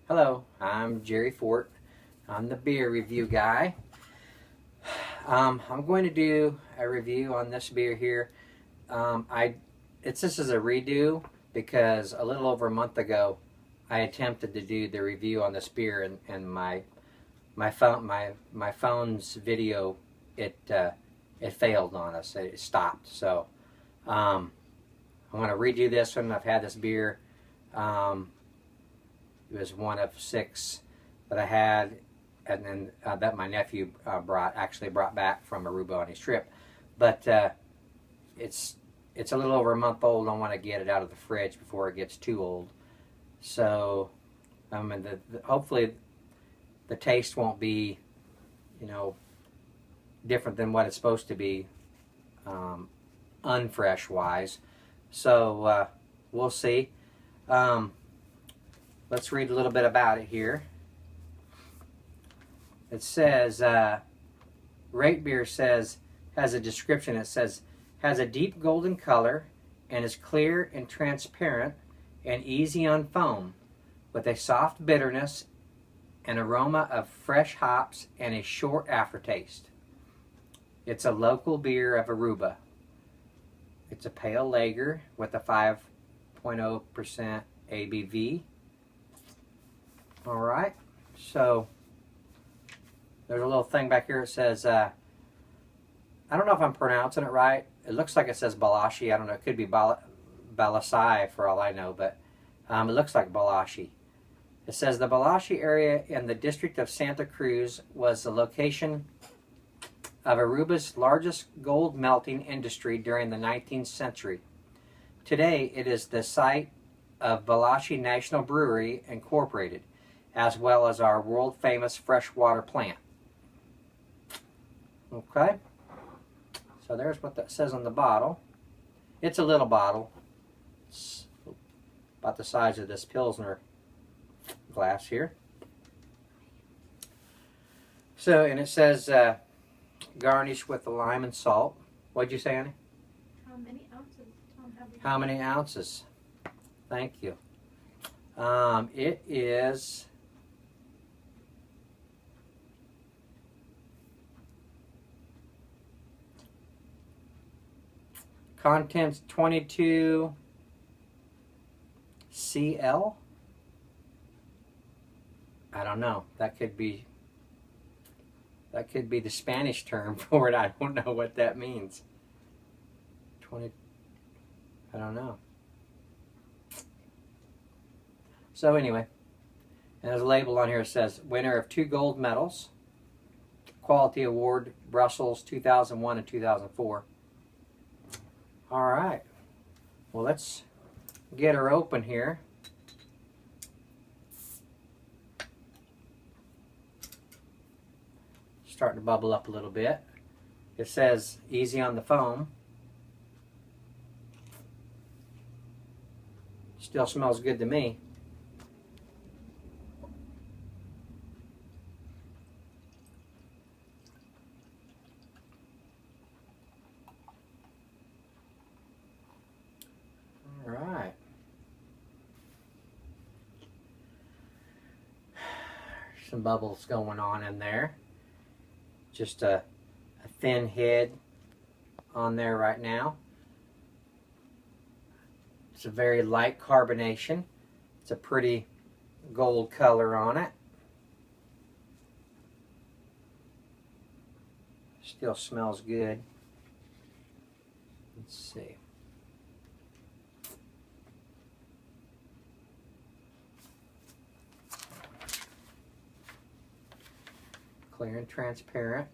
Hello, I'm Jerry Fort. I'm the beer review guy. I'm going to do a review on this beer here. This is a redo because a little over a month ago I attempted to do the review on this beer, and my phone's video it failed on us. It stopped. So I'm going to redo this one. I've had this beer. It was one of 6 that I had, and then that my nephew brought back from Aruba on his trip. But it's a little over a month old. I want to get it out of the fridge before it gets too old. So, hopefully the taste won't be, different than what it's supposed to be, unfresh wise. So we'll see. Let's read a little bit about it here. It says, Rate Beer has a description. It says, has a deep golden color and is clear and transparent and easy on foam, with a soft bitterness, an aroma of fresh hops, and a short aftertaste. It's a local beer of Aruba. It's a pale lager with a 5.0% ABV. All right, so there's a little thing back here that says, I don't know if I'm pronouncing it right. It looks like it says Balashi. I don't know. It could be Balashi for all I know, but it looks like Balashi. It says the Balashi area in the district of Santa Cruz was the location of Aruba's largest gold melting industry during the 19th century. Today, it is the site of Balashi National Brewery Incorporated, as well as our world-famous freshwater plant. Okay, so there's what that says on the bottle. It's a little bottle. It's about the size of this Pilsner glass here. So, and it says garnish with the lime and salt. What'd you say, Annie? How many ounces, Tom, have you? How many ounces? Thank you. It is... Contents 22 CL. I don't know. That could be the Spanish term for it. I don't know what that means. 20. I don't know. So anyway, and there's a label on here that says winner of 2 gold medals, Quality Award, Brussels 2001 and 2004. All right, well, let's get her open here. Starting to bubble up a little bit. It says easy on the foam. Still smells good to me. Right. Some bubbles going on in there. Just a thin head on there right now. It's a very light carbonation. It's a pretty gold color on it. Still smells good. Let's see. Clear and transparent,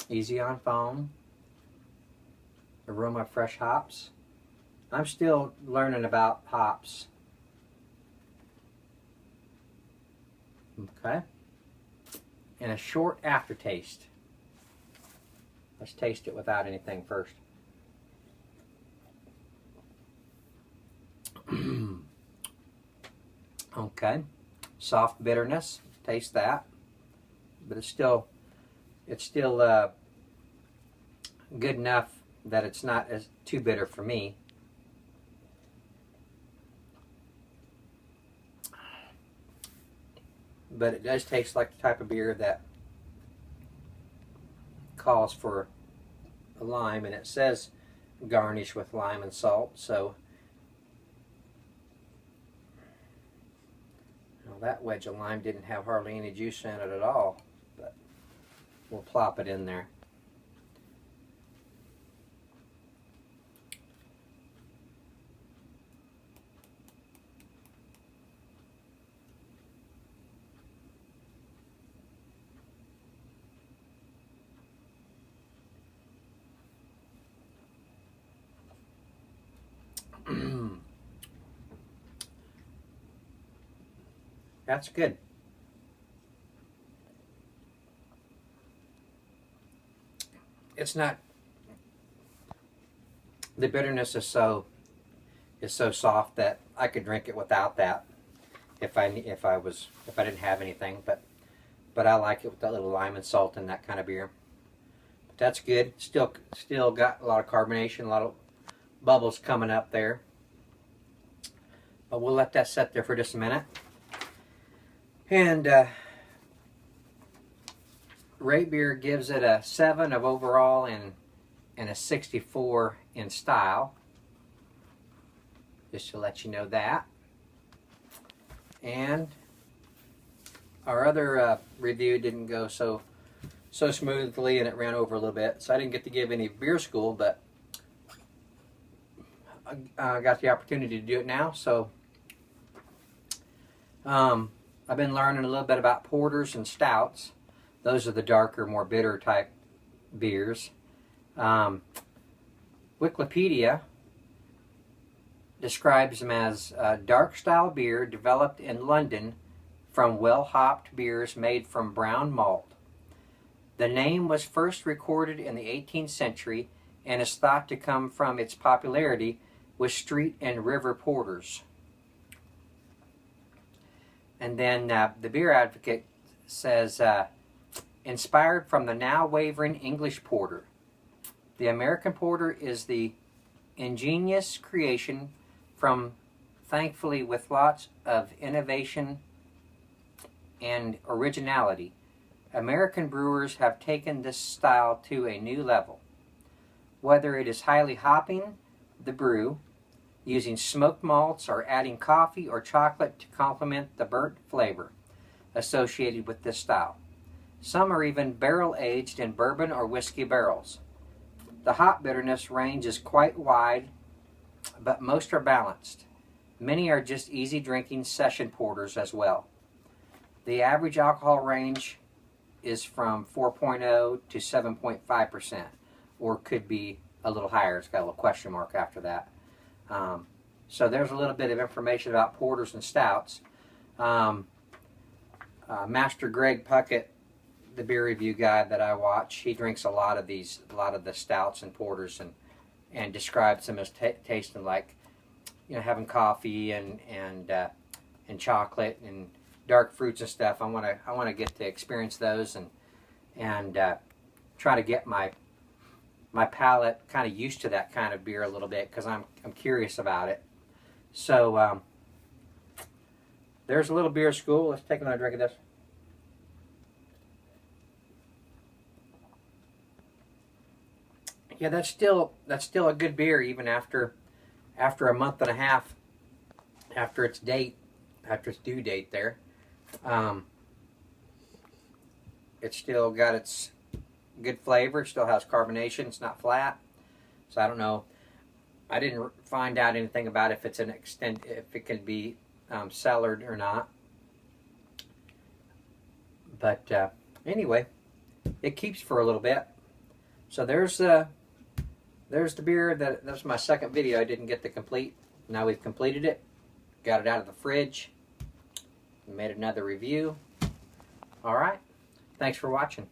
easy on foam, aroma of fresh hops. I'm still learning about hops. Okay. And a short aftertaste. Let's taste it without anything first. Okay. Soft bitterness. Taste that. But it's still good enough that it's not as too bitter for me. but it does taste like the type of beer that calls for a lime, and it says garnish with lime and salt. So well, that wedge of lime didn't have hardly any juice in it at all, but we'll plop it in there. That's good. It's not, the bitterness is so soft that I could drink it without that if I didn't have anything, but I like it with that little lime and salt and that kind of beer. But that's good. Still got a lot of carbonation, a lot of bubbles coming up there. But we'll let that sit there for just a minute. And Rate Beer gives it a 7 of overall and a 64 in style. Just to let you know that. And our other review didn't go so smoothly, and it ran over a little bit, so I didn't get to give any beer school, but I got the opportunity to do it now. So I've been learning a little bit about porters and stouts. Those are the darker, more bitter type beers. Wikipedia describes them as dark style beer developed in London from well-hopped beers made from brown malt. The name was first recorded in the 18th century and is thought to come from its popularity with street and river porters. And then the Beer Advocate says, inspired from the now wavering English porter. The American porter is the ingenious creation from, thankfully, with lots of innovation and originality. American brewers have taken this style to a new level. Whether it is highly hopping the brew, using smoked malts, or adding coffee or chocolate to complement the burnt flavor associated with this style. Some are even barrel-aged in bourbon or whiskey barrels. The hop bitterness range is quite wide, but most are balanced. Many are just easy drinking session porters as well. The average alcohol range is from 4.0 to 7.5%, or could be a little higher. It's got a little question mark after that. So there's a little bit of information about porters and stouts. Master Greg Puckett, the beer review guy that I watch, he drinks a lot of the stouts and porters, and describes them as tasting like, having coffee and chocolate and dark fruits and stuff. I want to get to experience those and try to get my palate kind of used to that kind of beer a little bit, because I'm curious about it. So there's a little beer school. Let's take another drink of this. Yeah, that's still a good beer even after a month and a half after its due date there. It's still got its good flavor. It still has carbonation. It's not flat. So I don't know. I didn't find out anything about if it's if it can be cellared or not. But anyway, it keeps for a little bit. So there's the beer. That's my second video I didn't get to complete. Now we've completed it. Got it out of the fridge. Made another review. All right. Thanks for watching.